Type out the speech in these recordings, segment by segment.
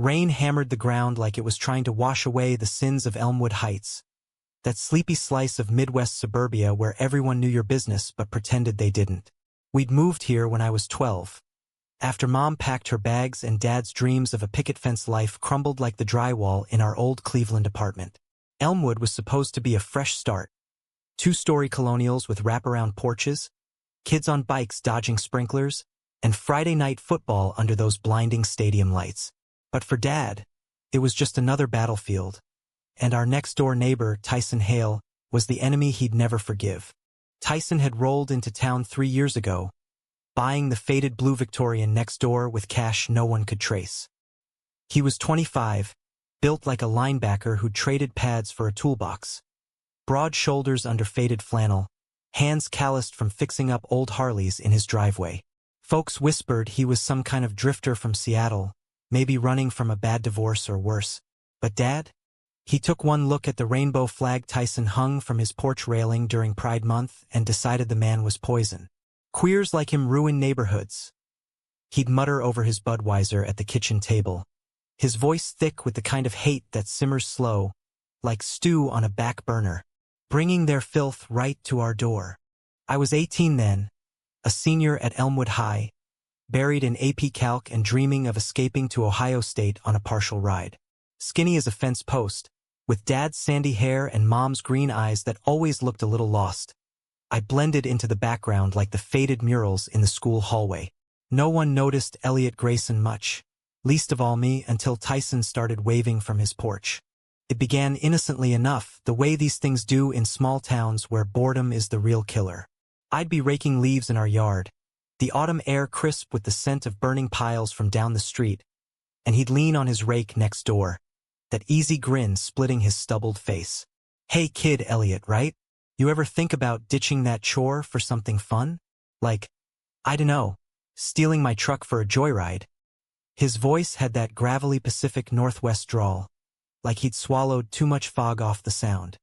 Rain hammered the ground like it was trying to wash away the sins of Elmwood Heights, that sleepy slice of Midwest suburbia where everyone knew your business but pretended they didn't. We'd moved here when I was 12. After Mom packed her bags and Dad's dreams of a picket fence life crumbled like the drywall in our old Cleveland apartment. Elmwood was supposed to be a fresh start. 2-story colonials with wraparound porches, kids on bikes dodging sprinklers, and Friday night football under those blinding stadium lights. But for Dad, it was just another battlefield. And our next-door neighbor, Tyson Hale, was the enemy he'd never forgive. Tyson had rolled into town 3 years ago, buying the faded blue Victorian next door with cash no one could trace. He was 25, built like a linebacker who'd traded pads for a toolbox. Broad shoulders under faded flannel, hands calloused from fixing up old Harleys in his driveway. Folks whispered he was some kind of drifter from Seattle, maybe running from a bad divorce or worse. But Dad? He took one look at the rainbow flag Tyson hung from his porch railing during Pride Month and decided the man was poison. Queers like him ruin neighborhoods. He'd mutter over his Budweiser at the kitchen table, his voice thick with the kind of hate that simmers slow, like stew on a back burner, bringing their filth right to our door. I was 18 then, a senior at Elmwood High, buried in AP Calc and dreaming of escaping to Ohio State on a partial ride. Skinny as a fence post, with Dad's sandy hair and Mom's green eyes that always looked a little lost. I blended into the background like the faded murals in the school hallway. No one noticed Elliot Grayson much, least of all me until Tyson started waving from his porch. It began innocently enough, the way these things do in small towns where boredom is the real killer. I'd be raking leaves in our yard, the autumn air crisp with the scent of burning piles from down the street, and he'd lean on his rake next door, that easy grin splitting his stubbled face. "Hey kid, Elliot, right? You ever think about ditching that chore for something fun? Like, I dunno, stealing my truck for a joyride?" His voice had that gravelly Pacific Northwest drawl, like he'd swallowed too much fog off the sound.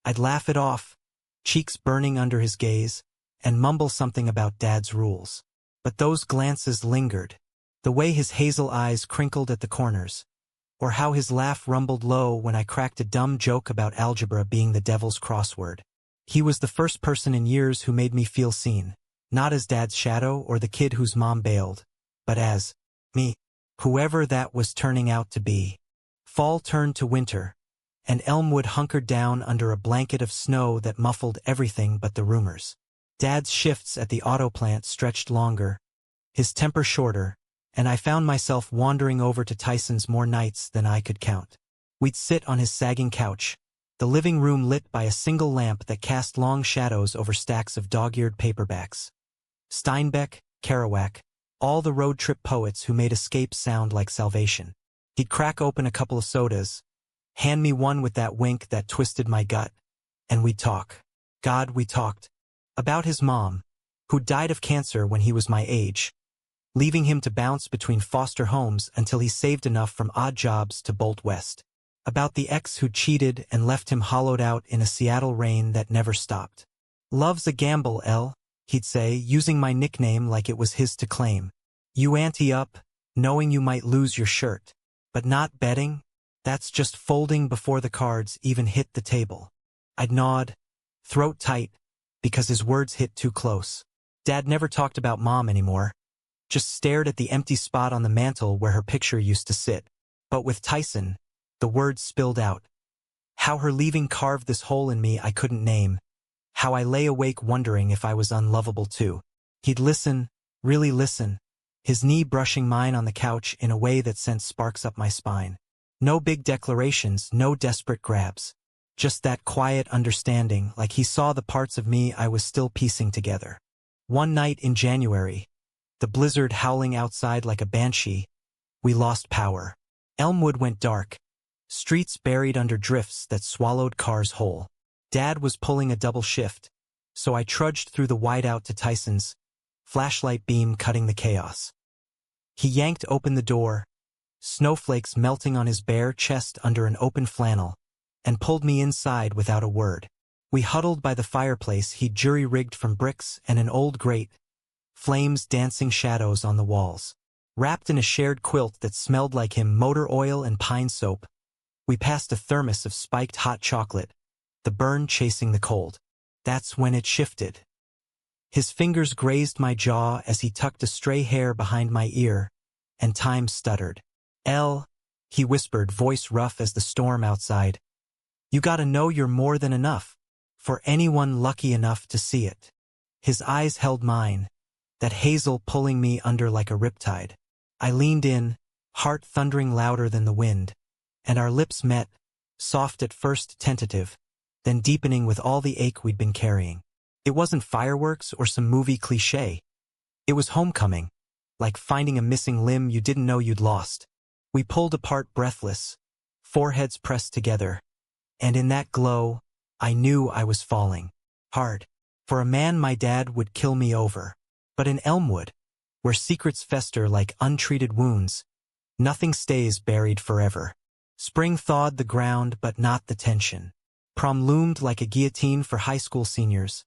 I'd laugh it off, cheeks burning under his gaze, and mumble something about Dad's rules. But those glances lingered, the way his hazel eyes crinkled at the corners, or how his laugh rumbled low when I cracked a dumb joke about algebra being the devil's crossword. He was the first person in years who made me feel seen, not as Dad's shadow or the kid whose mom bailed, but as me, whoever that was turning out to be. Fall turned to winter, and Elmwood hunkered down under a blanket of snow that muffled everything but the rumors. Dad's shifts at the auto plant stretched longer, his temper shorter, and I found myself wandering over to Tyson's more nights than I could count. We'd sit on his sagging couch, the living room lit by a single lamp that cast long shadows over stacks of dog-eared paperbacks. Steinbeck, Kerouac, all the road trip poets who made escape sound like salvation. He'd crack open a couple of sodas, hand me one with that wink that twisted my gut, and we'd talk. God, we talked. About his mom, who died of cancer when he was my age, leaving him to bounce between foster homes until he saved enough from odd jobs to bolt west. About the ex who cheated and left him hollowed out in a Seattle rain that never stopped. "Love's a gamble, El," he'd say, using my nickname like it was his to claim. "You ante up, knowing you might lose your shirt. But not betting? That's just folding before the cards even hit the table." I'd nod, throat tight, because his words hit too close. Dad never talked about Mom anymore, just stared at the empty spot on the mantel where her picture used to sit. But with Tyson, the words spilled out. How her leaving carved this hole in me I couldn't name. How I lay awake wondering if I was unlovable too. He'd listen, really listen, his knee brushing mine on the couch in a way that sent sparks up my spine. No big declarations, no desperate grabs. Just that quiet understanding, like he saw the parts of me I was still piecing together. One night in January, the blizzard howling outside like a banshee, we lost power. Elmwood went dark, streets buried under drifts that swallowed cars whole. Dad was pulling a double shift, so I trudged through the whiteout to Tyson's, flashlight beam cutting the chaos. He yanked open the door, snowflakes melting on his bare chest under an open flannel, and pulled me inside without a word. We huddled by the fireplace he'd jury-rigged from bricks and an old grate, flames dancing shadows on the walls. Wrapped in a shared quilt that smelled like him motor oil and pine soap, we passed a thermos of spiked hot chocolate, the burn chasing the cold. That's when it shifted. His fingers grazed my jaw as he tucked a stray hair behind my ear, and time stuttered. He whispered, voice rough as the storm outside. You gotta know you're more than enough, for anyone lucky enough to see it. His eyes held mine, that hazel pulling me under like a riptide. I leaned in, heart thundering louder than the wind, and our lips met, soft at first, tentative, then deepening with all the ache we'd been carrying. It wasn't fireworks or some movie cliché. It was homecoming, like finding a missing limb you didn't know you'd lost. We pulled apart breathless, foreheads pressed together, and in that glow, I knew I was falling. Hard. For a man my dad would kill me over. But in Elmwood, where secrets fester like untreated wounds, nothing stays buried forever. Spring thawed the ground but not the tension. Prom loomed like a guillotine for high school seniors.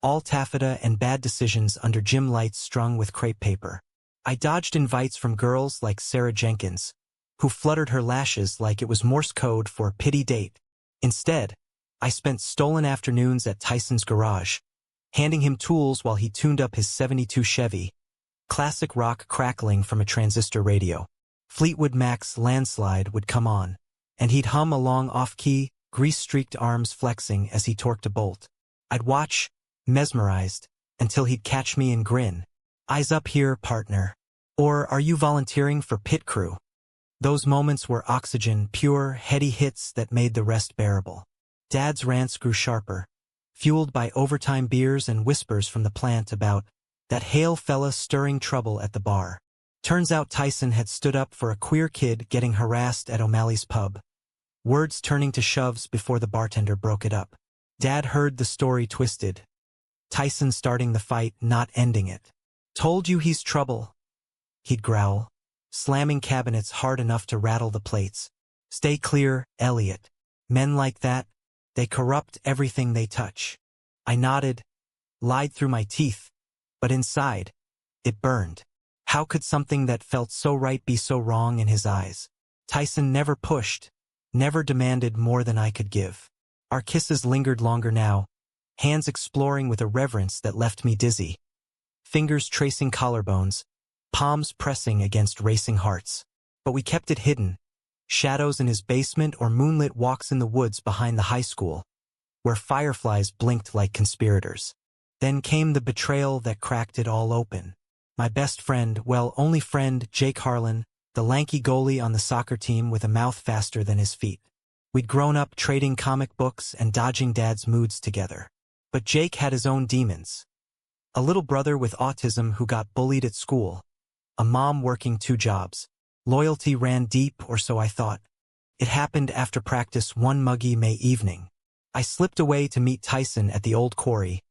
All taffeta and bad decisions under gym lights strung with crepe paper. I dodged invites from girls like Sarah Jenkins, who fluttered her lashes like it was Morse code for a pity date. Instead, I spent stolen afternoons at Tyson's garage, handing him tools while he tuned up his '72 Chevy, classic rock crackling from a transistor radio. Fleetwood Mac's Landslide would come on, and he'd hum along off-key, grease-streaked arms flexing as he torqued a bolt. I'd watch, mesmerized, until he'd catch me and grin. Eyes up here, partner. Or are you volunteering for pit crew? Those moments were oxygen, pure, heady hits that made the rest bearable. Dad's rants grew sharper, fueled by overtime beers and whispers from the plant about that Hale fella stirring trouble at the bar. Turns out Tyson had stood up for a queer kid getting harassed at O'Malley's pub. Words turning to shoves before the bartender broke it up. Dad heard the story twisted. Tyson starting the fight, not ending it. Told you he's trouble, he'd growl, slamming cabinets hard enough to rattle the plates. Stay clear, Elliot. Men like that, they corrupt everything they touch. I nodded, lied through my teeth, but inside, it burned. How could something that felt so right be so wrong in his eyes? Tyson never pushed, never demanded more than I could give. Our kisses lingered longer now, hands exploring with a reverence that left me dizzy. Fingers tracing collarbones, palms pressing against racing hearts. But we kept it hidden. Shadows in his basement or moonlit walks in the woods behind the high school, where fireflies blinked like conspirators. Then came the betrayal that cracked it all open. My best friend, well, only friend, Jake Harlan, the lanky goalie on the soccer team with a mouth faster than his feet. We'd grown up trading comic books and dodging Dad's moods together. But Jake had his own demons. A little brother with autism who got bullied at school. A mom working 2 jobs. Loyalty ran deep, or so I thought. It happened after practice one muggy May evening. I slipped away to meet Tyson at the old quarry,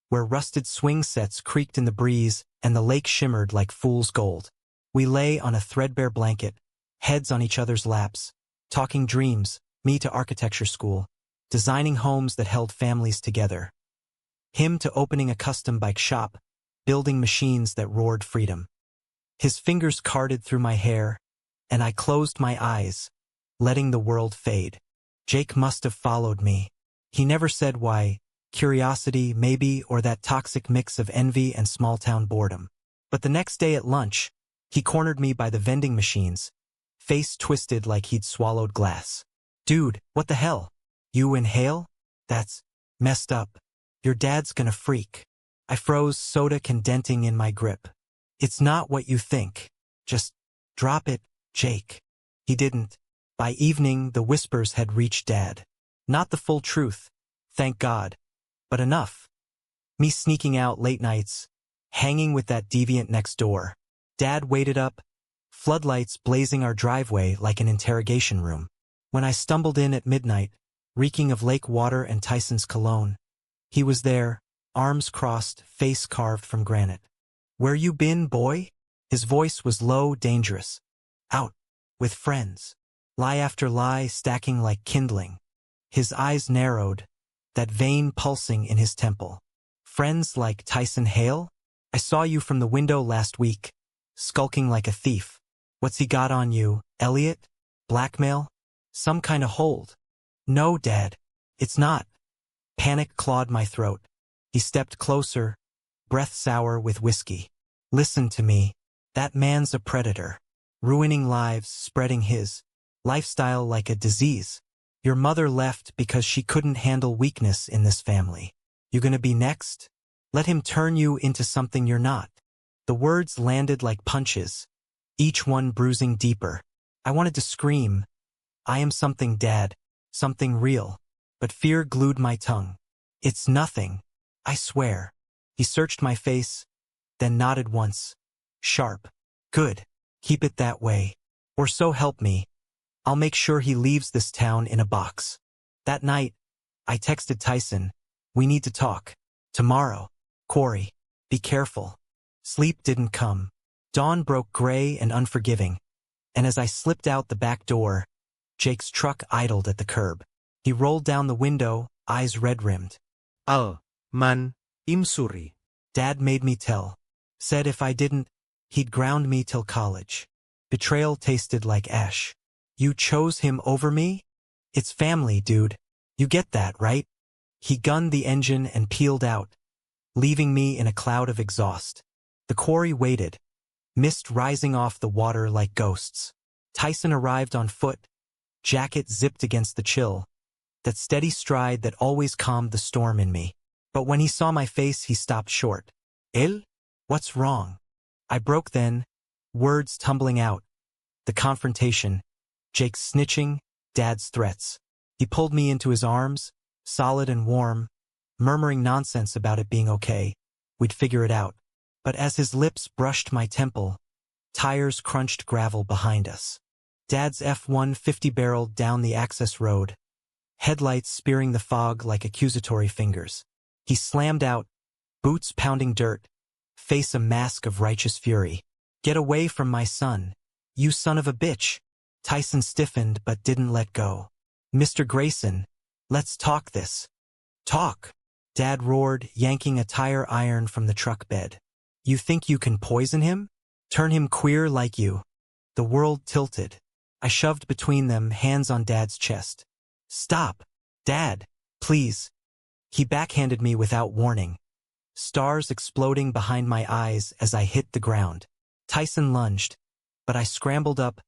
where rusted swing sets creaked in the breeze and the lake shimmered like fool's gold. We lay on a threadbare blanket, heads on each other's laps, talking dreams, me to architecture school, designing homes that held families together. Him to opening a custom bike shop, building machines that roared freedom. His fingers carded through my hair, and I closed my eyes, letting the world fade. Jake must have followed me. He never said why, curiosity maybe, or that toxic mix of envy and small-town boredom. But the next day at lunch, he cornered me by the vending machines, face twisted like he'd swallowed glass. Dude, what the hell? You inhale? That's messed up. Your dad's gonna freak. I froze, soda condenting in my grip. It's not what you think. Just drop it, Jake. He didn't. By evening, the whispers had reached Dad. Not the full truth, thank God, but enough. Me sneaking out late nights, hanging with that deviant next door. Dad waited up, floodlights blazing our driveway like an interrogation room. When I stumbled in at midnight, reeking of lake water and Tyson's cologne, he was there, arms crossed, face carved from granite. Where you been, boy? His voice was low, dangerous. Out. With friends. Lie after lie stacking like kindling. His eyes narrowed, that vein pulsing in his temple. Friends like Tyson Hale? I saw you from the window last week. skulking like a thief. What's he got on you, Elliot? Blackmail? Some kind of hold? No, Dad. It's not. Panic clawed my throat. He stepped closer, breath sour with whiskey. Listen to me. That man's a predator. Ruining lives, spreading his lifestyle like a disease. Your mother left because she couldn't handle weakness in this family. You gonna be next? Let him turn you into something you're not. The words landed like punches, each one bruising deeper. I wanted to scream. I am something, Dad. Something real. But fear glued my tongue. It's nothing. I swear. He searched my face, then nodded once. Sharp. Good. Keep it that way. Or so help me. I'll make sure he leaves this town in a box. That night, I texted Tyson. We need to talk. Tomorrow. Corey. Be careful. Sleep didn't come. Dawn broke gray and unforgiving. And as I slipped out the back door, Jake's truck idled at the curb. He rolled down the window, eyes red-rimmed. Man, imsuri. Dad made me tell. Said if I didn't, he'd ground me till college. Betrayal tasted like ash. You chose him over me? It's family, dude. You get that, right? He gunned the engine and peeled out, leaving me in a cloud of exhaust. The quarry waited, mist rising off the water like ghosts. Tyson arrived on foot, jacket zipped against the chill, that steady stride that always calmed the storm in me. But when he saw my face, he stopped short. El? What's wrong? I broke then, words tumbling out. The confrontation, Jake's snitching, Dad's threats. He pulled me into his arms, solid and warm, murmuring nonsense about it being okay. We'd figure it out. But as his lips brushed my temple, tires crunched gravel behind us. Dad's F-150 barreled down the access road, headlights spearing the fog like accusatory fingers. He slammed out, boots pounding dirt, face a mask of righteous fury. Get away from my son, you son of a bitch. Tyson stiffened but didn't let go. Mr. Grayson, let's talk this. Talk, Dad roared, yanking a tire iron from the truck bed. You think you can poison him? Turn him queer like you? The world tilted. I shoved between them, hands on Dad's chest. Stop, Dad, please. He backhanded me without warning, stars exploding behind my eyes as I hit the ground. Tyson lunged, but I scrambled up,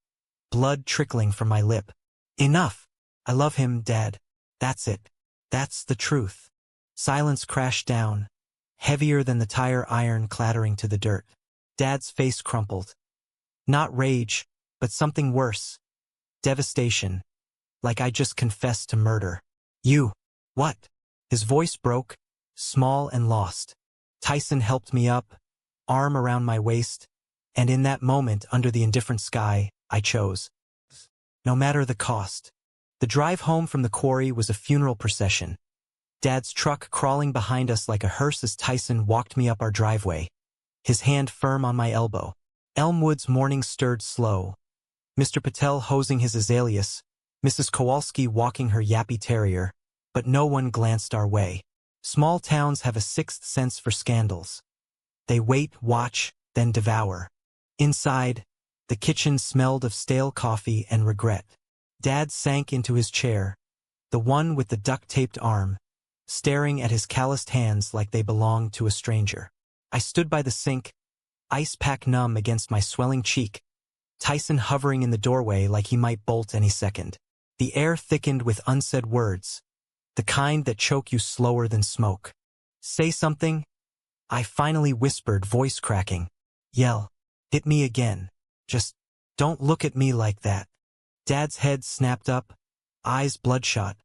blood trickling from my lip. Enough. I love him, Dad. That's it. That's the truth. Silence crashed down, heavier than the tire iron clattering to the dirt. Dad's face crumpled. Not rage, but something worse. Devastation. Like I just confessed to murder. You. What? His voice broke, small and lost. Tyson helped me up, arm around my waist, and in that moment under the indifferent sky, I chose. No matter the cost. The drive home from the quarry was a funeral procession. Dad's truck crawling behind us like a hearse as Tyson walked me up our driveway, his hand firm on my elbow. Elmwood's morning stirred slow. Mr. Patel hosing his azaleas, Mrs. Kowalski walking her yappy terrier, but no one glanced our way. Small towns have a sixth sense for scandals. They wait, watch, then devour. Inside, the kitchen smelled of stale coffee and regret. Dad sank into his chair, the one with the duct-taped arm, staring at his calloused hands like they belonged to a stranger. I stood by the sink, ice pack numb against my swelling cheek, Tyson hovering in the doorway like he might bolt any second. The air thickened with unsaid words, the kind that choke you slower than smoke. Say something? I finally whispered, voice cracking. Yell. Hit me again. Just don't look at me like that. Dad's head snapped up, eyes bloodshot.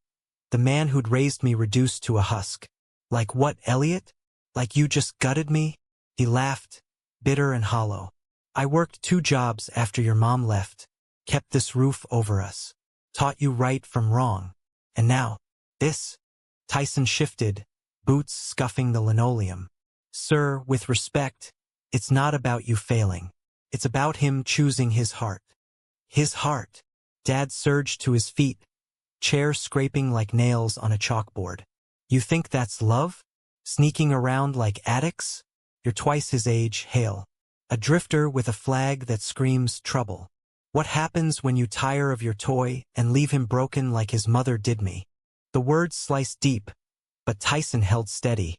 The man who'd raised me reduced to a husk. Like what, Elliot? Like you just gutted me? He laughed, bitter and hollow. I worked 2 jobs after your mom left, kept this roof over us, taught you right from wrong. And now, this. Tyson shifted, boots scuffing the linoleum. Sir, with respect, it's not about you failing. It's about him choosing his heart. His heart. Dad surged to his feet, chair scraping like nails on a chalkboard. You think that's love? Sneaking around like addicts? You're twice his age, Hale. A drifter with a flag that screams trouble. What happens when you tire of your toy and leave him broken like his mother did me? The words sliced deep, but Tyson held steady.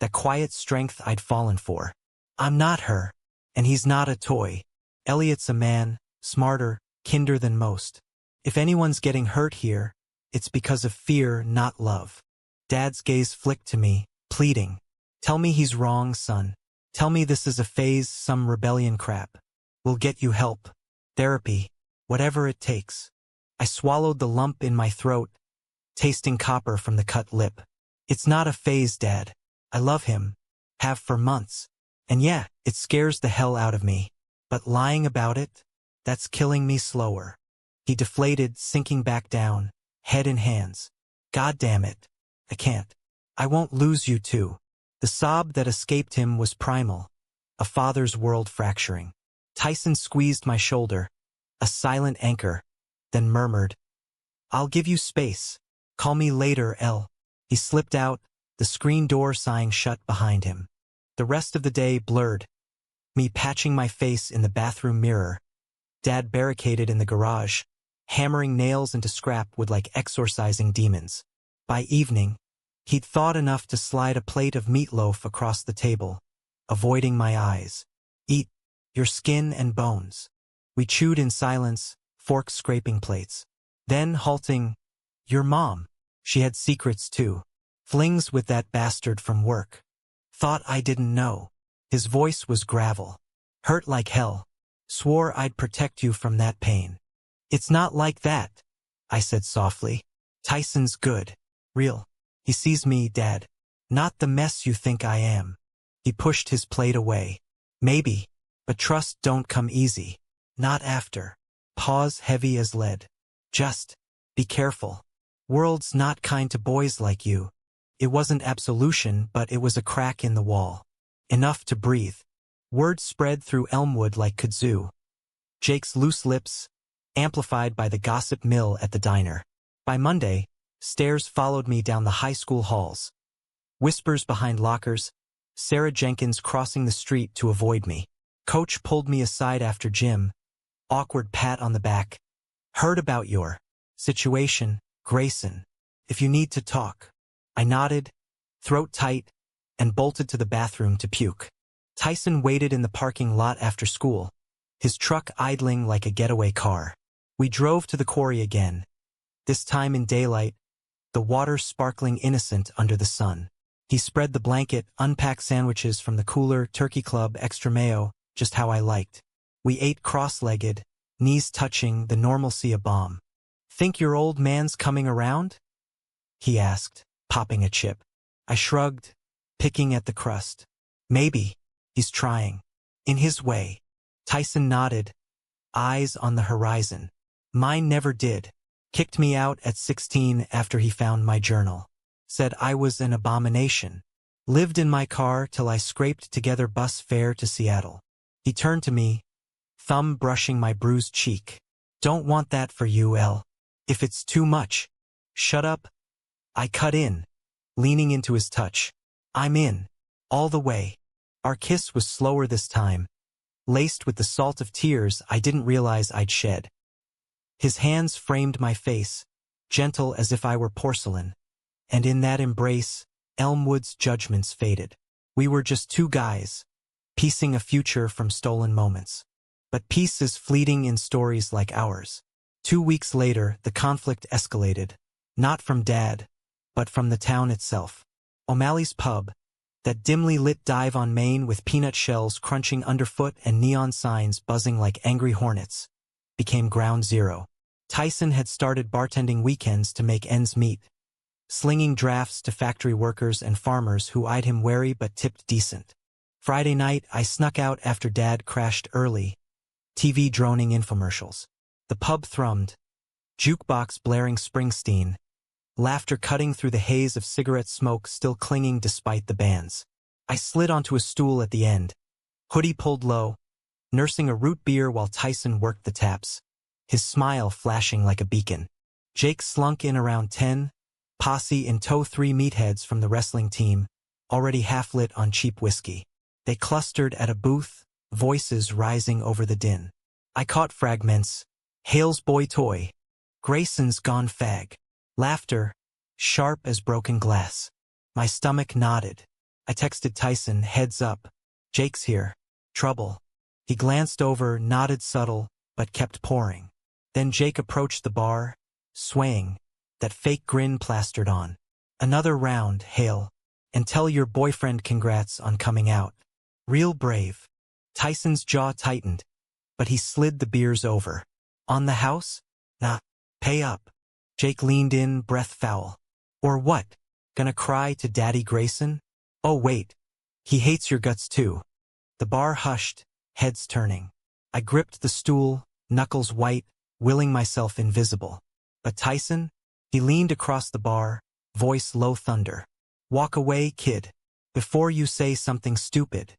That quiet strength I'd fallen for. I'm not her, and he's not a toy. Elliot's a man, smarter, kinder than most. If anyone's getting hurt here, it's because of fear, not love. Dad's gaze flicked to me, pleading. Tell me he's wrong, son. Tell me this is a phase, some rebellion crap. We'll get you help. Therapy. Whatever it takes. I swallowed the lump in my throat, tasting copper from the cut lip. It's not a phase, Dad. I love him. Have for months. And yeah, it scares the hell out of me. But lying about it? That's killing me slower. He deflated, sinking back down, head in hands. God damn it. I can't. I won't lose you too. The sob that escaped him was primal. A father's world fracturing. Tyson squeezed my shoulder, a silent anchor, then murmured, I'll give you space. Call me later, El. He slipped out, the screen door sighing shut behind him. The rest of the day blurred. Me patching my face in the bathroom mirror. Dad barricaded in the garage, hammering nails into scrap wood like exorcising demons. By evening, he'd thought enough to slide a plate of meatloaf across the table, avoiding my eyes. Eat your skin and bones. We chewed in silence, forks scraping plates. Then, halting, your mom. She had secrets too. Flings with that bastard from work. Thought I didn't know. His voice was gravel. Hurt like hell. Swore I'd protect you from that pain. It's not like that, I said softly. Tyson's good. Real. He sees me, Dad. Not the mess you think I am. He pushed his plate away. Maybe, but trust don't come easy. Not after. Pause heavy as lead. Just, be careful. World's not kind to boys like you. It wasn't absolution, but it was a crack in the wall. Enough to breathe. Word spread through Elmwood like kudzu. Jake's loose lips, amplified by the gossip mill at the diner. By Monday, stares followed me down the high school halls. Whispers behind lockers, Sarah Jenkins crossing the street to avoid me. Coach pulled me aside after gym. Awkward pat on the back. Heard about your situation, Grayson. If you need to talk. I nodded, throat tight, and bolted to the bathroom to puke. Tyson waited in the parking lot after school, his truck idling like a getaway car. We drove to the quarry again, this time in daylight, the water sparkling innocent under the sun. He spread the blanket, unpacked sandwiches from the cooler, turkey club, extra mayo, just how I liked. We ate cross-legged, knees touching, the normalcy a bomb. Think your old man's coming around? He asked, popping a chip. I shrugged, picking at the crust. Maybe. He's trying. In his way. Tyson nodded, eyes on the horizon. Mine never did. Kicked me out at 16 after he found my journal. Said I was an abomination. Lived in my car till I scraped together bus fare to Seattle. He turned to me, thumb brushing my bruised cheek. Don't want that for you, El. If it's too much. Shut up. I cut in, leaning into his touch. I'm in. All the way. Our kiss was slower this time, laced with the salt of tears I didn't realize I'd shed. His hands framed my face, gentle as if I were porcelain. And in that embrace, Elmwood's judgments faded. We were just two guys, piecing a future from stolen moments. But peace is fleeting in stories like ours. 2 weeks later, the conflict escalated. Not from Dad, but from the town itself. O'Malley's pub, that dimly lit dive on Main with peanut shells crunching underfoot and neon signs buzzing like angry hornets, became ground zero. Tyson had started bartending weekends to make ends meet, slinging drafts to factory workers and farmers who eyed him wary but tipped decent. Friday night, I snuck out after Dad crashed early, TV droning infomercials. The pub thrummed, jukebox blaring Springsteen, laughter cutting through the haze of cigarette smoke still clinging despite the bands. I slid onto a stool at the end, hoodie pulled low, nursing a root beer while Tyson worked the taps, his smile flashing like a beacon. Jake slunk in around 10, posse in tow 3 meatheads from the wrestling team, already half lit on cheap whiskey. They clustered at a booth, voices rising over the din. I caught fragments. Hale's boy toy. Grayson's gone fag. Laughter, sharp as broken glass. My stomach nodded. I texted Tyson, heads up. Jake's here. Trouble. He glanced over, nodded subtle, but kept pouring. Then Jake approached the bar, swaying, that fake grin plastered on. Another round, Hale. And tell your boyfriend congrats on coming out. Real brave. Tyson's jaw tightened, but he slid the beers over. On the house? Nah. Pay up. Jake leaned in, breath foul. Or what? Gonna cry to Daddy Grayson? Oh wait. He hates your guts too. The bar hushed, heads turning. I gripped the stool, knuckles white, willing myself invisible. But Tyson? He leaned across the bar, voice low thunder. Walk away, kid. Before you say something stupid.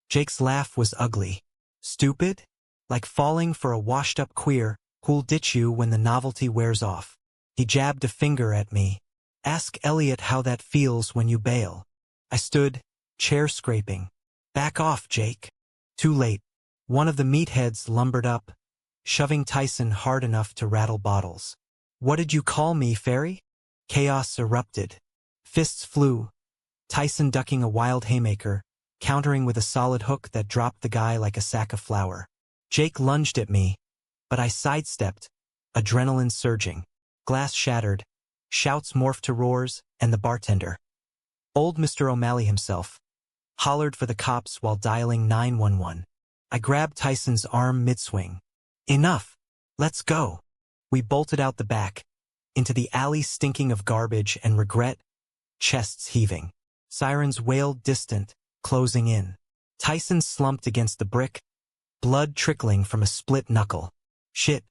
Jake's laugh was ugly. Stupid? Like falling for a washed-up queer who'll ditch you when the novelty wears off. He jabbed a finger at me. Ask Elliot how that feels when you bail. I stood, chair scraping. Back off, Jake. Too late. One of the meatheads lumbered up, shoving Tyson hard enough to rattle bottles. What did you call me, Fairy? Chaos erupted. Fists flew. Tyson ducking a wild haymaker, countering with a solid hook that dropped the guy like a sack of flour. Jake lunged at me, but I sidestepped, adrenaline surging. Glass shattered, shouts morphed to roars, and the bartender, old Mr. O'Malley himself, hollered for the cops while dialing 911. I grabbed Tyson's arm mid-swing. Enough! Let's go! We bolted out the back, into the alley stinking of garbage and regret, chests heaving. Sirens wailed distant, closing in. Tyson slumped against the brick, blood trickling from a split knuckle. Shit,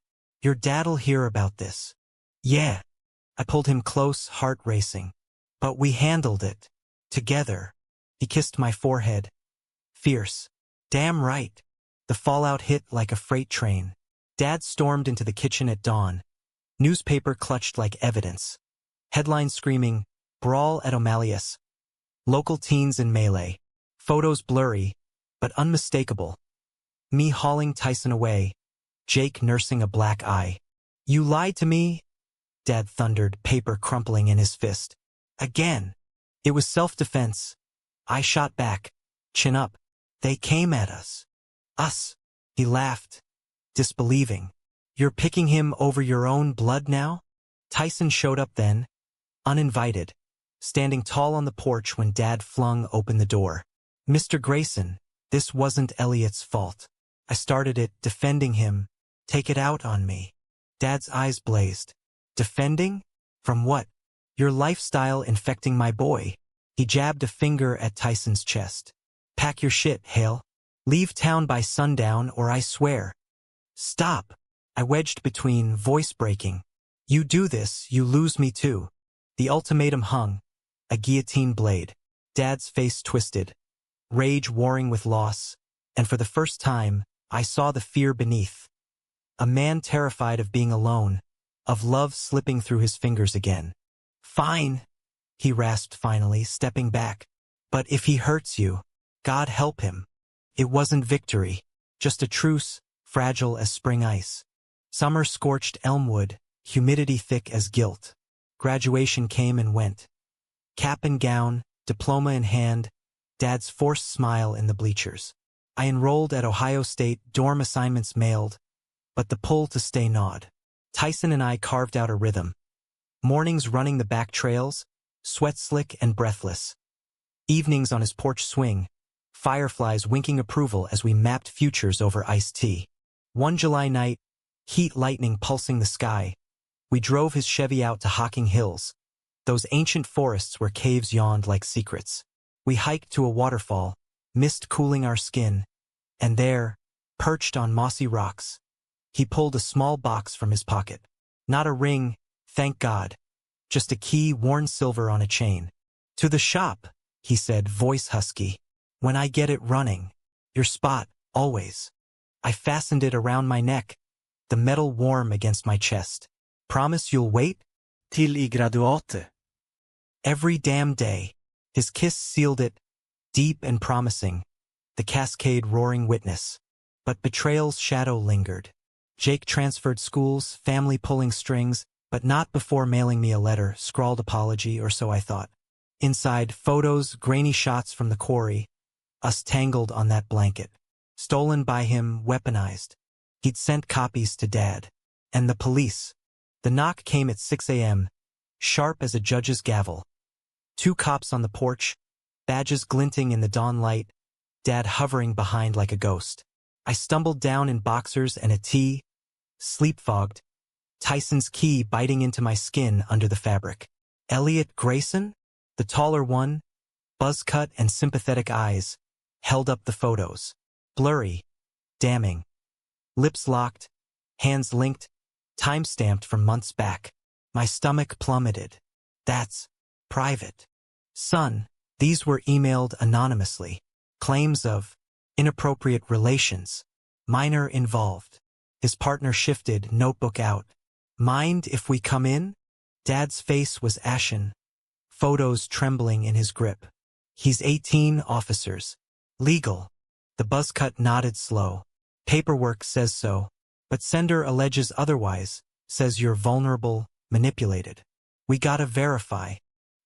your dad'll hear about this. Yeah. I pulled him close, heart racing. But we handled it. Together. He kissed my forehead. Fierce. Damn right. The fallout hit like a freight train. Dad stormed into the kitchen at dawn. Newspaper clutched like evidence. Headlines screaming, Brawl at O'Malley's. Local teens in melee. Photos blurry, but unmistakable. Me hauling Tyson away. Jake nursing a black eye. You lied to me? Dad thundered, paper crumpling in his fist. Again. It was self-defense. I shot back. Chin up. They came at us. Us. He laughed, disbelieving. You're picking him over your own blood now? Tyson showed up then, uninvited, standing tall on the porch when Dad flung open the door. Mr. Grayson, this wasn't Elliot's fault. I started it, defending him. Take it out on me. Dad's eyes blazed. Defending? From what? Your lifestyle infecting my boy. He jabbed a finger at Tyson's chest. Pack your shit, Hale. Leave town by sundown or I swear. Stop. I wedged between, voice breaking. You do this, you lose me too. The ultimatum hung, a guillotine blade. Dad's face twisted, rage warring with loss, and for the first time, I saw the fear beneath. A man terrified of being alone, of love slipping through his fingers again. Fine, he rasped finally, stepping back. But if he hurts you, God help him. It wasn't victory, just a truce, fragile as spring ice. Summer scorched Elmwood, humidity thick as guilt. Graduation came and went. Cap and gown, diploma in hand, Dad's forced smile in the bleachers. I enrolled at Ohio State, dorm assignments mailed, but the pull to stay gnawed. Tyson and I carved out a rhythm. Mornings running the back trails, sweat slick and breathless. Evenings on his porch swing, fireflies winking approval as we mapped futures over iced tea. One July night, heat lightning pulsing the sky, we drove his Chevy out to Hocking Hills, those ancient forests where caves yawned like secrets. We hiked to a waterfall, mist cooling our skin, and there, perched on mossy rocks, he pulled a small box from his pocket. Not a ring, thank God, just a key worn silver on a chain. To the shop, he said, voice husky. When I get it running. Your spot, always. I fastened it around my neck, the metal warm against my chest. Promise you'll wait? Till I graduate. Every damn day. His kiss sealed it, deep and promising. the cascade roaring witness. But betrayal's shadow lingered. Jake transferred schools, family pulling strings, but not before mailing me a letter, scrawled apology, or so I thought. Inside, photos, grainy shots from the quarry, us tangled on that blanket. Stolen by him, weaponized. He'd sent copies to Dad. And the police. The knock came at 6 a.m., sharp as a judge's gavel. 2 cops on the porch, badges glinting in the dawn light, Dad hovering behind like a ghost. I stumbled down in boxers and a tee, sleep-fogged, Tyson's key biting into my skin under the fabric. Elliot Grayson? The taller one, buzz-cut and sympathetic eyes, held up the photos. Blurry, damning. Lips locked, hands linked, time-stamped from months back. My stomach plummeted. That's private. Son, these were emailed anonymously. Claims of inappropriate relations. Minor involved. His partner shifted, notebook out. Mind if we come in? Dad's face was ashen. Photos trembling in his grip. He's 18, officers. Legal. The buzzcut nodded slow. Paperwork says so. But sender alleges otherwise, says you're vulnerable, manipulated. We gotta verify.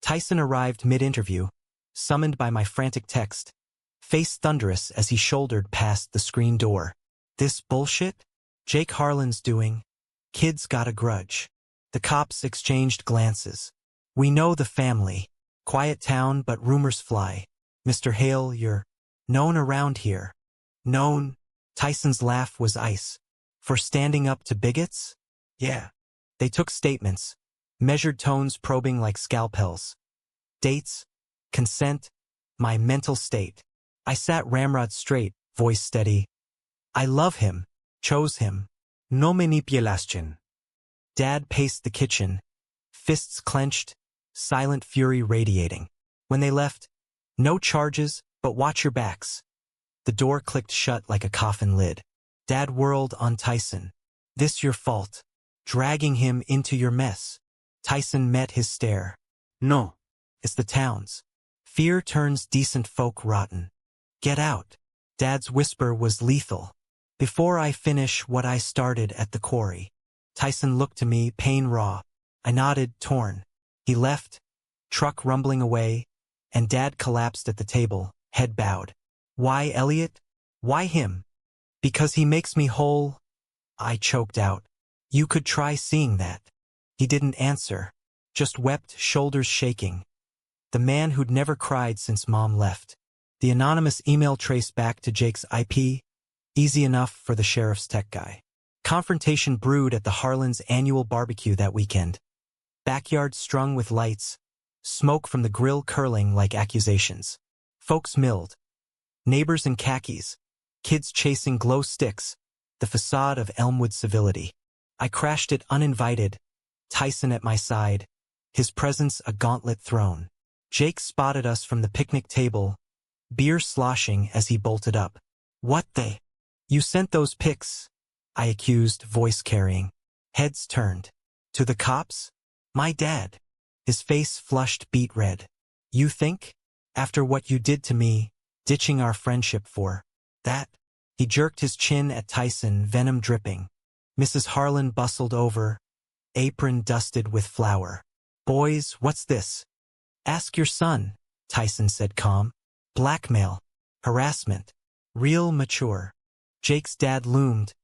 Tyson arrived mid-interview, summoned by my frantic text, face thunderous as he shouldered past the screen door. This bullshit? Jake Harlan's doing. Kid's got a grudge. The cops exchanged glances. We know the family. Quiet town, but rumors fly. Mr. Hale, you're known around here. Known? Tyson's laugh was ice. For standing up to bigots? Yeah. They took statements, measured tones probing like scalpels. Dates, consent, my mental state. I sat ramrod straight, voice steady. I love him, chose him. No manipulation. Dad paced the kitchen, fists clenched, silent fury radiating. When they left, no charges, but watch your backs. The door clicked shut like a coffin lid. Dad whirled on Tyson. This your fault. Dragging him into your mess. Tyson met his stare. No. It's the town's. Fear turns decent folk rotten. Get out. Dad's whisper was lethal. Before I finish what I started at the quarry. Tyson looked to me, pain raw. I nodded, torn. He left, truck rumbling away, and Dad collapsed at the table, head bowed. Why Elliot? Why him? Because he makes me whole. I choked out. You could try seeing that. He didn't answer, just wept, shoulders shaking. The man who'd never cried since Mom left. The anonymous email traced back to Jake's IP, easy enough for the sheriff's tech guy. Confrontation brewed at the Harlan's annual barbecue that weekend. Backyard strung with lights, smoke from the grill curling like accusations. Folks milled. Neighbors in khakis, kids chasing glow sticks, the facade of Elmwood civility. I crashed it uninvited, Tyson at my side, his presence a gauntlet thrown. Jake spotted us from the picnic table, beer sloshing as he bolted up. What the? You sent those pics? I accused, voice carrying. Heads turned. To the cops? My dad. His face flushed beet red. You think? After what you did to me, ditching our friendship for that? He jerked his chin at Tyson, venom dripping. Mrs. Harlan bustled over, apron dusted with flour. Boys, what's this? Ask your son, Tyson said calm. Blackmail. Harassment. Real mature. Jake's dad loomed,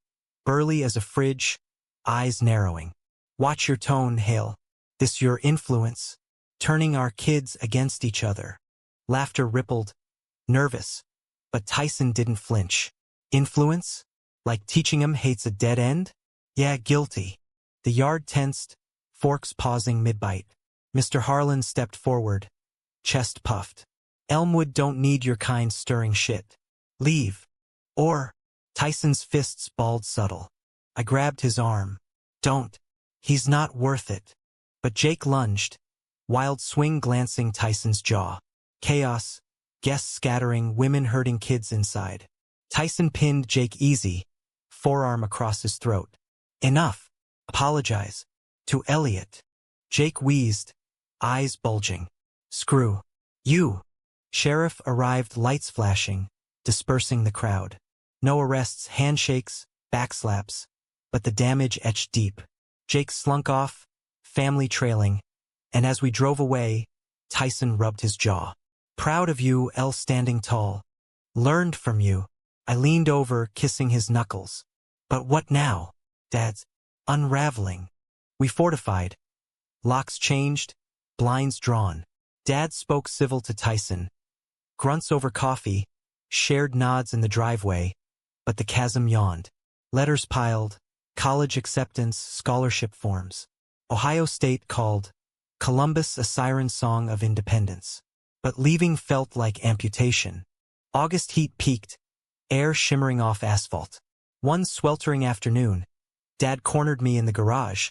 burly as a fridge, eyes narrowing. Watch your tone, Hale. This your influence, turning our kids against each other. Laughter rippled, nervous, but Tyson didn't flinch. Influence? Like teaching him hates a dead end? Yeah, guilty. The yard tensed, forks pausing mid-bite. Mr. Harlan stepped forward, chest puffed. Elmwood don't need your kind stirring shit. Leave. Or, Tyson's fists balled subtle. I grabbed his arm. Don't. He's not worth it. But Jake lunged, wild swing glancing Tyson's jaw. Chaos, guests scattering, women hurting kids inside. Tyson pinned Jake easy, forearm across his throat. Enough. Apologize. To Elliot. Jake wheezed, eyes bulging. Screw. You. Sheriff arrived, lights flashing, dispersing the crowd. No arrests, handshakes, backslaps, but the damage etched deep. Jake slunk off, family trailing, and as we drove away, Tyson rubbed his jaw. Proud of you, L standing tall. Learned from you. I leaned over, kissing his knuckles. But what now? Dad's unraveling. We fortified. Locks changed, blinds drawn. Dad spoke civil to Tyson. Grunts over coffee, shared nods in the driveway, but the chasm yawned. Letters piled, college acceptance, scholarship forms. Ohio State called, Columbus a siren song of independence. But leaving felt like amputation. August heat peaked, air shimmering off asphalt. One sweltering afternoon, Dad cornered me in the garage,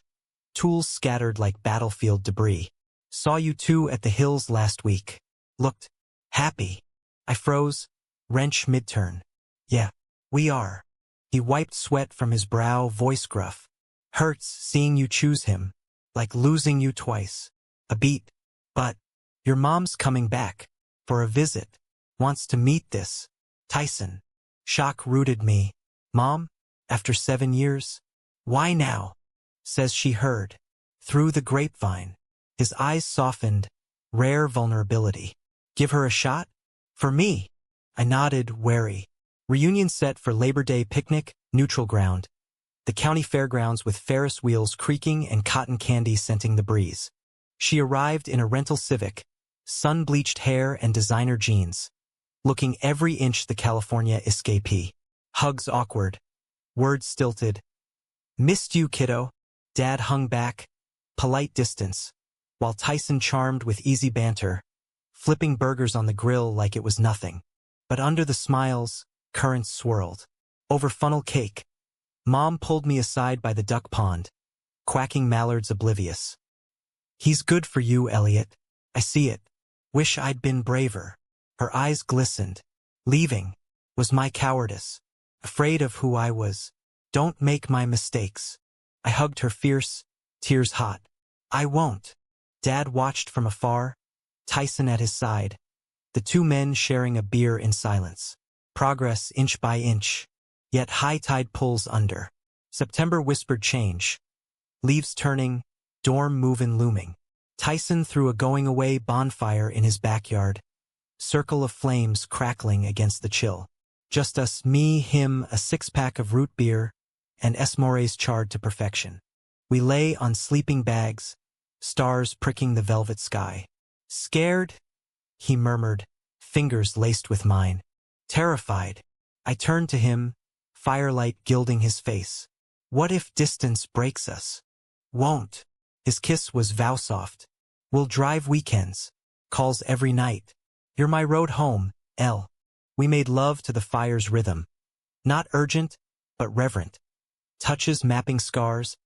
tools scattered like battlefield debris. Saw you two at the hills last week. Looked happy. I froze, wrench mid-turn. Yeah, we are. He wiped sweat from his brow, voice gruff. Hurts seeing you choose him, like losing you twice. A beat, but your mom's coming back for a visit. Wants to meet this. Tyson. Shock rooted me. Mom, after 7 years? Why now? Says she heard. Through the grapevine. His eyes softened, rare vulnerability. Give her a shot? For me. I nodded, wary. Reunion set for Labor Day picnic, neutral ground. The county fairgrounds with Ferris wheels creaking and cotton candy scenting the breeze. She arrived in a rental Civic, sun-bleached hair and designer jeans. Looking every inch the California escapee. Hugs awkward. Words stilted. Missed you, kiddo. Dad hung back. Polite distance. While Tyson charmed with easy banter, flipping burgers on the grill like it was nothing. But under the smiles, currents swirled. Over funnel cake. Mom pulled me aside by the duck pond, quacking mallards oblivious. He's good for you, Elliot. I see it. Wish I'd been braver. Her eyes glistened. Leaving was my cowardice. Afraid of who I was. Don't make my mistakes. I hugged her fierce, tears hot. I won't. Dad watched from afar, Tyson at his side, the two men sharing a beer in silence. Progress inch by inch, yet high tide pulls under. September whispered change. Leaves turning, dorm move-in looming. Tyson threw a going-away bonfire in his backyard, circle of flames crackling against the chill. Just us, me, him, a six-pack of root beer, and Esmores charred to perfection. We lay on sleeping bags, stars pricking the velvet sky. Scared? He murmured, fingers laced with mine. Terrified, I turned to him, firelight gilding his face. What if distance breaks us? Won't. His kiss was vow-soft. We'll drive weekends. Calls every night. You're my road home, L. We made love to the fire's rhythm. Not urgent, but reverent. Touches mapping scars,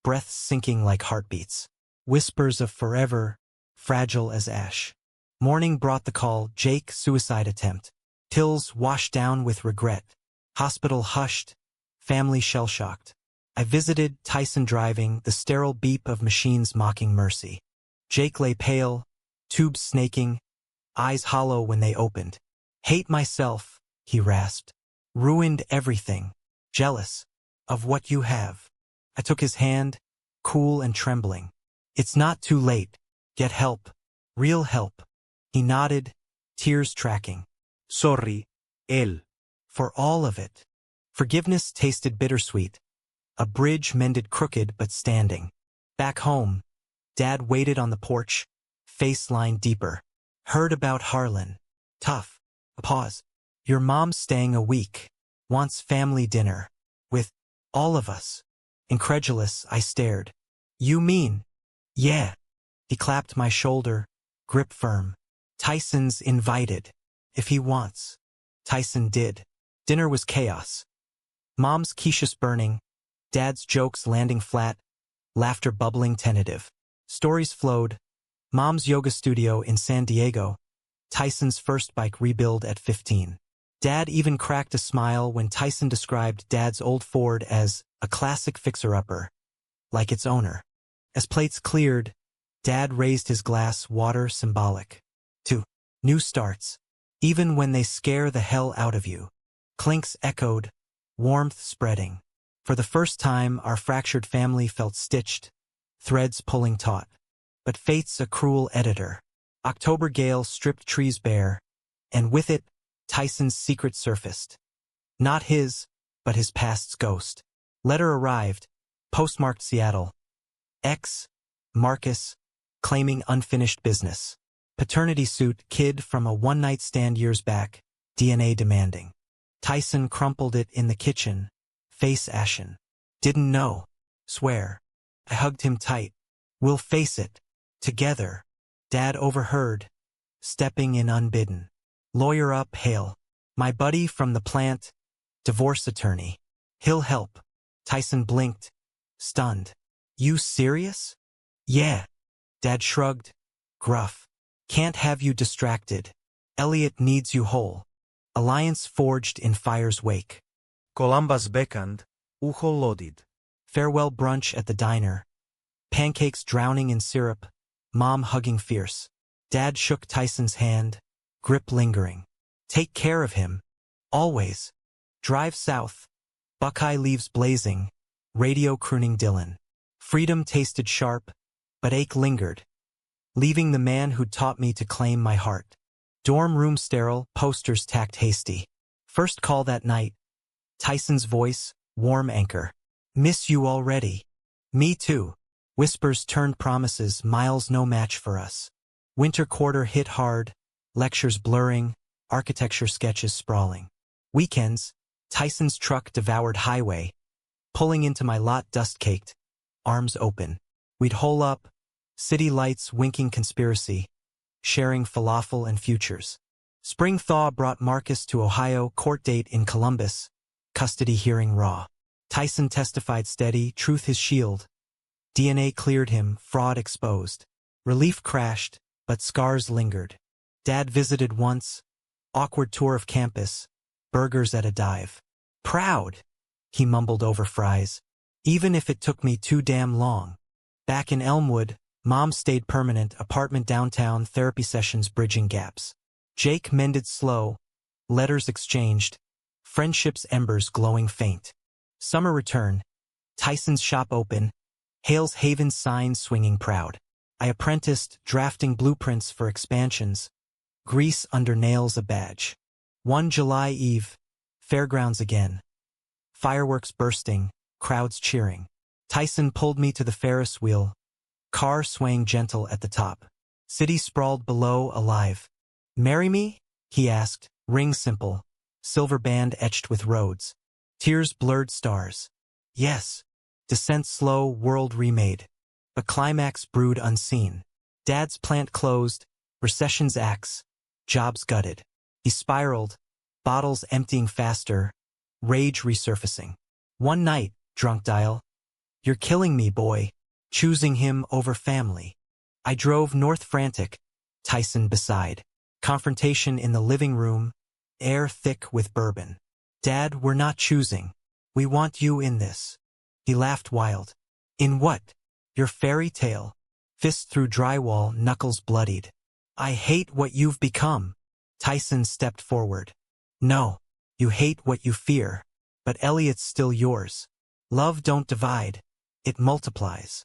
breaths sinking like heartbeats. Whispers of forever, fragile as ash. Morning brought the call, Jake, suicide attempt. Hills washed down with regret. Hospital hushed, family shell-shocked. I visited, Tyson driving, the sterile beep of machines mocking mercy. Jake lay pale, tubes snaking, eyes hollow when they opened. Hate myself, he rasped. Ruined everything. Jealous of what you have. I took his hand, cool and trembling. It's not too late. Get help. Real help. He nodded, tears tracking. Sorry, El. For all of it. Forgiveness tasted bittersweet. A bridge mended crooked but standing. Back home, Dad waited on the porch, face lined deeper. Heard about Harlan. Tough. A pause. Your mom's staying a week. Wants family dinner. With all of us. Incredulous, I stared. You mean? Yeah. He clapped my shoulder, grip firm. Tyson's invited. If he wants. Tyson did. Dinner was chaos. Mom's quiches burning, Dad's jokes landing flat, laughter bubbling tentative. Stories flowed. Mom's yoga studio in San Diego. Tyson's first bike rebuild at 15. Dad even cracked a smile when Tyson described Dad's old Ford as a classic fixer-upper, like its owner. As plates cleared, Dad raised his glass, water symbolic. To new starts. Even when they scare the hell out of you. Clinks echoed, warmth spreading. For the first time, our fractured family felt stitched, threads pulling taut. But fate's a cruel editor. October gale stripped trees bare, and with it, Tyson's secret surfaced. Not his, but his past's ghost. Letter arrived, postmarked Seattle. X, Marcus, claiming unfinished business. Paternity suit, kid from a one-night stand years back, DNA demanding. Tyson crumpled it in the kitchen, face ashen. Didn't know. Swear. I hugged him tight. We'll face it. Together. Dad overheard. Stepping in unbidden. Lawyer up, Hale. My buddy from the plant. Divorce attorney. He'll help. Tyson blinked. Stunned. You serious? Yeah. Dad shrugged. Gruff. Can't have you distracted. Elliot needs you whole. Alliance forged in fire's wake. Columbus beckoned, ucho loaded. Farewell brunch at the diner. Pancakes drowning in syrup. Mom hugging fierce. Dad shook Tyson's hand. Grip lingering. Take care of him. Always. Drive south. Buckeye leaves blazing. Radio crooning Dylan. Freedom tasted sharp, but ache lingered. Leaving the man who'd taught me to claim my heart. Dorm room sterile, posters tacked hasty. First call that night. Tyson's voice, warm anchor. Miss you already. Me too. Whispers turned promises, miles no match for us. Winter quarter hit hard, lectures blurring, architecture sketches sprawling. Weekends, Tyson's truck devoured highway. Pulling into my lot dust-caked, arms open. We'd hole up, city lights winking conspiracy, sharing falafel and futures. Spring thaw brought Marcus to Ohio, court date in Columbus, custody hearing raw. Tyson testified steady, truth his shield. DNA cleared him, fraud exposed. Relief crashed, but scars lingered. Dad visited once, awkward tour of campus, burgers at a dive. Proud, he mumbled over fries. Even if it took me too damn long. Back in Elmwood, Mom stayed permanent, apartment downtown, therapy sessions bridging gaps. Jake mended slow, letters exchanged, friendship's embers glowing faint. Summer return, Tyson's shop open, Hale's Haven sign swinging proud. I apprenticed, drafting blueprints for expansions, grease under nails a badge. One July Eve, fairgrounds again. Fireworks bursting, crowds cheering. Tyson pulled me to the Ferris wheel, car swaying gentle at the top. City sprawled below, alive. Marry me? He asked, ring simple, silver band etched with roads. Tears blurred stars. Yes. Descent slow, world remade. But climax brewed unseen. Dad's plant closed, recession's axe, jobs gutted. He spiraled, bottles emptying faster, rage resurfacing. One night, drunk dial. You're killing me, boy. Choosing him over family. I drove north frantic, Tyson beside. Confrontation in the living room, air thick with bourbon. Dad, we're not choosing. We want you in this. He laughed wild. In what? Your fairy tale. Fist through drywall, knuckles bloodied. I hate what you've become. Tyson stepped forward. No, you hate what you fear. But Elliot's still yours. Love don't divide. It multiplies.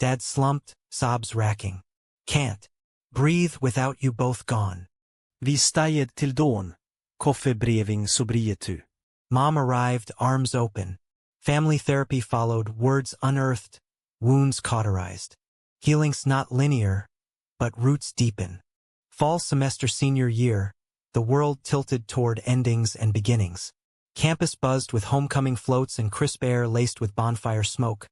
Dad slumped, sobs racking. Can't breathe without you both gone. Vi stayed till dawn, koffebreving sobrietu. Mom arrived, arms open. Family therapy followed, words unearthed, wounds cauterized. Healing's not linear, but roots deepen. Fall semester senior year, the world tilted toward endings and beginnings. Campus buzzed with homecoming floats and crisp air laced with bonfire smoke.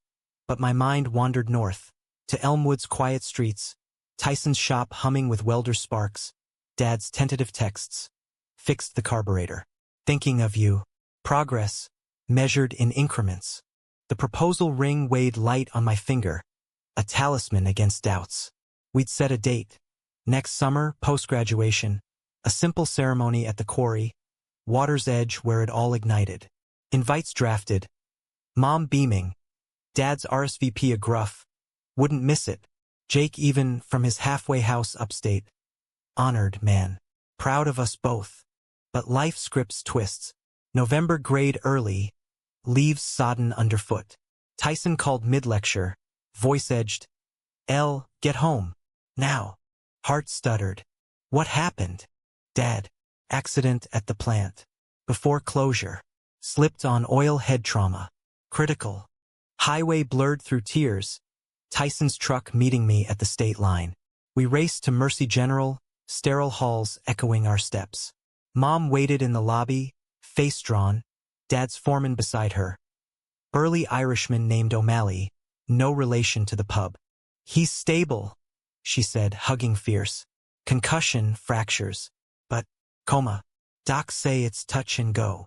But my mind wandered north, to Elmwood's quiet streets, Tyson's shop humming with welder sparks, Dad's tentative texts. Fixed the carburetor. Thinking of you. Progress, measured in increments. The proposal ring weighed light on my finger, a talisman against doubts. We'd set a date. Next summer, post-graduation, a simple ceremony at the quarry, water's edge where it all ignited. Invites drafted. Mom beaming. Dad's RSVP a gruff. Wouldn't miss it. Jake even from his halfway house upstate. Honored man. proud of us both. But life scripts twists. November grade early, leaves sodden underfoot. Tyson called mid-lecture, voice edged. Get home. Now. Heart stuttered. What happened? Dad. Accident at the plant. Before closure. Slipped on oil head trauma. Critical. Highway blurred through tears. Tyson's truck meeting me at the state line. We raced to Mercy General, sterile halls echoing our steps. Mom waited in the lobby, face drawn, Dad's foreman beside her. Burly Irishman named O'Malley, no relation to the pub. He's stable, she said, hugging fierce. Concussion, fractures. But, coma. Docs say it's touch and go.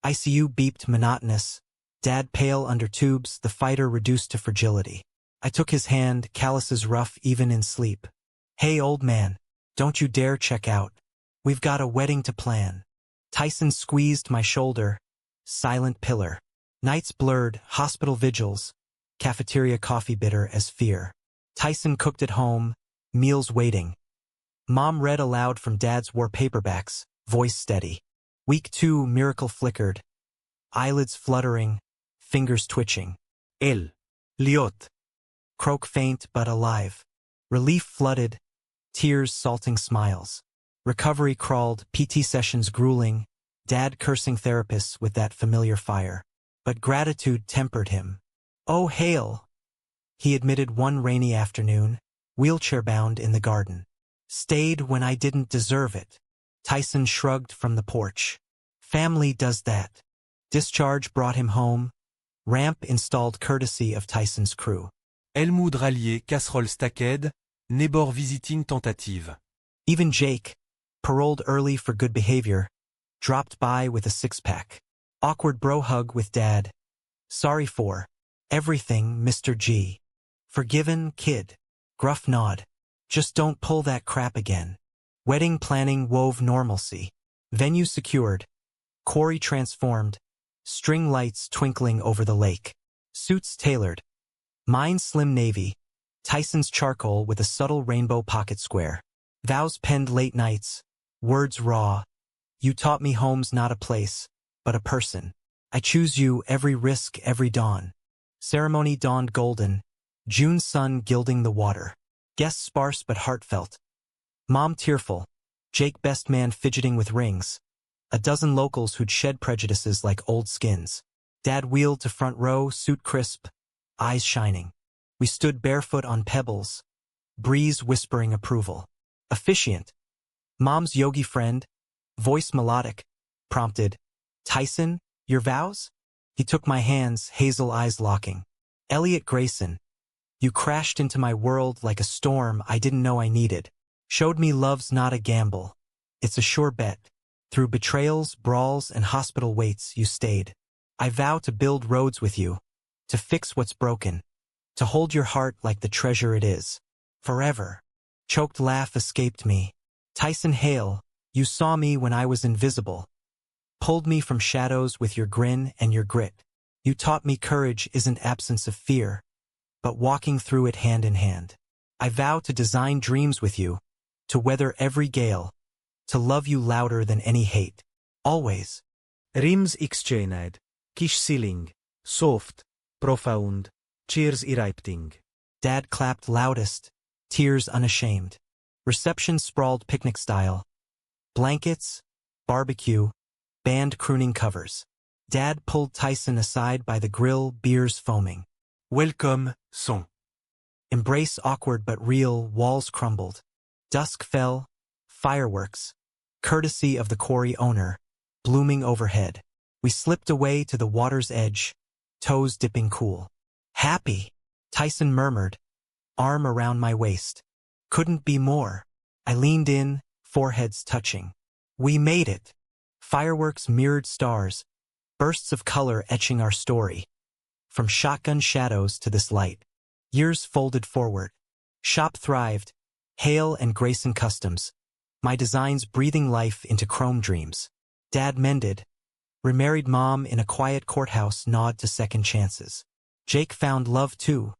ICU beeped monotonous. Dad pale under tubes, the fighter reduced to fragility. I took his hand, calluses rough even in sleep. Hey, old man, don't you dare check out. We've got a wedding to plan. Tyson squeezed my shoulder. Silent pillar. Nights blurred, hospital vigils. Cafeteria coffee bitter as fear. Tyson cooked at home, meals waiting. Mom read aloud from Dad's war paperbacks, voice steady. Week 2, miracle flickered. Eyelids fluttering, fingers twitching. Liot. Croak faint but alive. Relief flooded, tears salting smiles. Recovery crawled, PT sessions grueling, Dad cursing therapists with that familiar fire. But gratitude tempered him. Oh, hail! He admitted one rainy afternoon, wheelchair-bound in the garden. Stayed when I didn't deserve it. Tyson shrugged from the porch. Family does that. Discharge brought him home. Ramp installed courtesy of Tyson's crew. Helmut rallié, casserole stacked, Nebor visiting tentative. Even Jake, paroled early for good behavior, dropped by with a six-pack. Awkward bro hug with Dad. Sorry for everything, Mr. G. Forgiven, kid. Gruff nod. Just don't pull that crap again. Wedding planning wove normalcy. Venue secured. Quarry transformed. String lights twinkling over the lake. Suits tailored. Mine slim navy. Tyson's charcoal with a subtle rainbow pocket square. Vows penned late nights. Words raw. You taught me home's not a place, but a person. I choose you every risk, every dawn. Ceremony dawned golden. June sun gilding the water. Guests sparse but heartfelt. Mom tearful. Jake best man fidgeting with rings. A dozen locals who'd shed prejudices like old skins. Dad wheeled to front row, suit crisp, eyes shining. We stood barefoot on pebbles. Breeze whispering approval. Officiant. Mom's yogi friend, voice melodic, prompted. Tyson, your vows? He took my hands, hazel eyes locking. Elliot Grayson. You crashed into my world like a storm I didn't know I needed. Showed me love's not a gamble. It's a sure bet. Through betrayals, brawls, and hospital waits, you stayed. I vow to build roads with you. To fix what's broken. To hold your heart like the treasure it is. Forever. Choked laugh escaped me. Tyson Hale, you saw me when I was invisible. Pulled me from shadows with your grin and your grit. You taught me courage isn't absence of fear, but walking through it hand in hand. I vow to design dreams with you, to weather every gale, to love you louder than any hate. Always. Rims exchanged. Kish ceiling. Soft. Profound. Cheers erupting. Dad clapped loudest, tears unashamed. Reception sprawled picnic style. Blankets, barbecue, band crooning covers. Dad pulled Tyson aside by the grill, beers foaming. Welcome, son. Embrace awkward but real, walls crumbled. Dusk fell, fireworks, courtesy of the quarry owner, blooming overhead. We slipped away to the water's edge, toes dipping cool. Happy, Tyson murmured, arm around my waist. Couldn't be more. I leaned in, foreheads touching. We made it. Fireworks mirrored stars, bursts of color etching our story. From shotgun shadows to this light. Years folded forward. Shop thrived. Hale and Grayson Customs. My designs breathing life into chrome dreams. Dad mended. Remarried mom in a quiet courthouse nod to second chances. Jake found love too.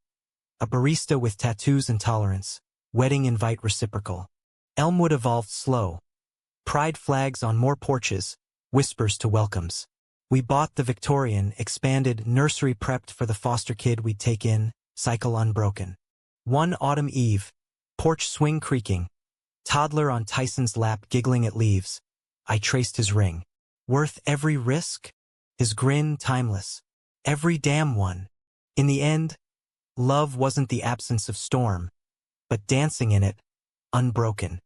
A barista with tattoos and tolerance. Wedding invite reciprocal. Elmwood evolved slow. Pride flags on more porches, whispers to welcomes. We bought the Victorian, expanded, nursery prepped for the foster kid we'd take in, cycle unbroken. One autumn eve, porch swing creaking, toddler on Tyson's lap giggling at leaves. I traced his ring. Worth every risk? His grin timeless. Every damn one. In the end, love wasn't the absence of storm, but dancing in it, unbroken.